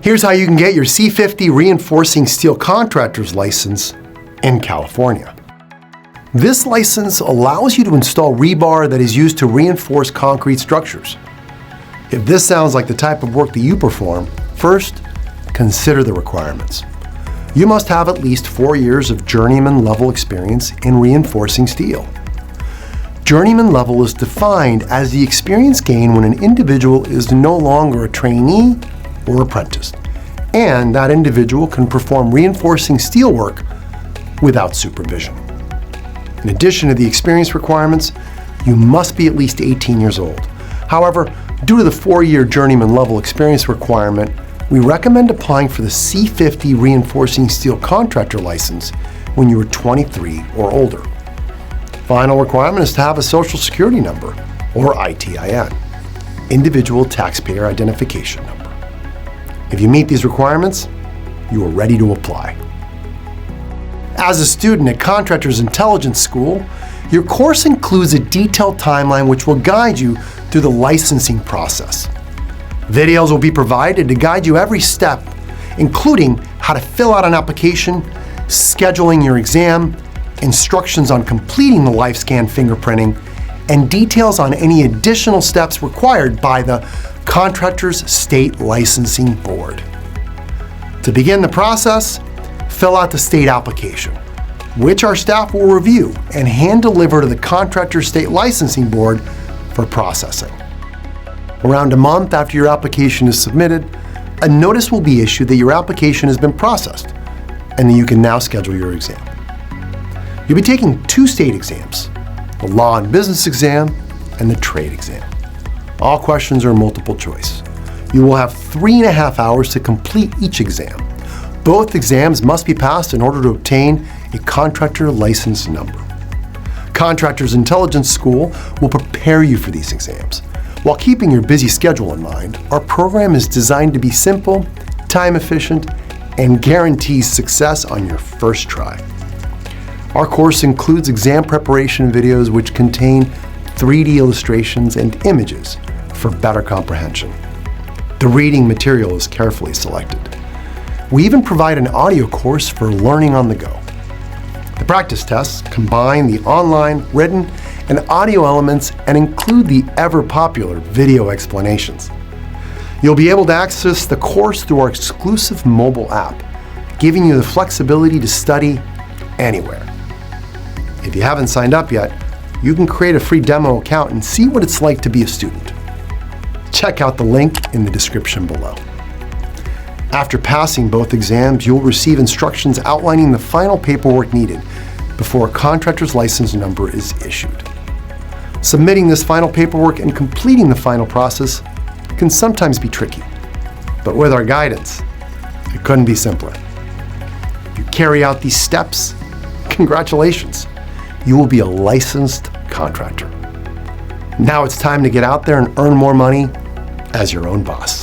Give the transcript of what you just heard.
Here's how you can get your C50 Reinforcing Steel Contractor's license in California. This license allows you to install rebar that is used to reinforce concrete structures. If this sounds like the type of work that you perform, first, consider the requirements. You must have at least 4 years of journeyman level experience in reinforcing steel. Journeyman level is defined as the experience gained when an individual is no longer a trainee or apprentice, and that individual can perform reinforcing steel work without supervision. In addition to the experience requirements, you must be at least 18 years old. However, due to the 4-year journeyman level experience requirement, we recommend applying for the C50 Reinforcing Steel Contractor license when you are 23 or older. Final requirement is to have a Social Security number, or ITIN, Individual Taxpayer Identification Number. If you meet these requirements, you are ready to apply. As a student at Contractors Intelligence School, your course includes a detailed timeline which will guide you through the licensing process. Videos will be provided to guide you every step, including how to fill out an application, scheduling your exam, instructions on completing the LifeScan fingerprinting, and details on any additional steps required by the Contractors State Licensing Board. To begin the process, fill out the state application, which our staff will review and hand deliver to the Contractors State Licensing Board for processing. Around a month after your application is submitted, a notice will be issued that your application has been processed and that you can now schedule your exam. You'll be taking 2 state exams, the Law and Business exam and the Trade exam. All questions are multiple choice. You will have 3.5 hours to complete each exam. Both exams must be passed in order to obtain a contractor license number. Contractors Intelligence School will prepare you for these exams. While keeping your busy schedule in mind, our program is designed to be simple, time efficient, and guarantees success on your first try. Our course includes exam preparation videos which contain 3D illustrations and images for better comprehension. The reading material is carefully selected. We even provide an audio course for learning on the go. The practice tests combine the online, written, and audio elements and include the ever-popular video explanations. You'll be able to access the course through our exclusive mobile app, giving you the flexibility to study anywhere. If you haven't signed up yet, you can create a free demo account and see what it's like to be a student. Check out the link in the description below. After passing both exams, you'll receive instructions outlining the final paperwork needed before a contractor's license number is issued. Submitting this final paperwork and completing the final process can sometimes be tricky, but with our guidance, it couldn't be simpler. If you carry out these steps, congratulations, you will be a licensed contractor. Now it's time to get out there and earn more money as your own boss.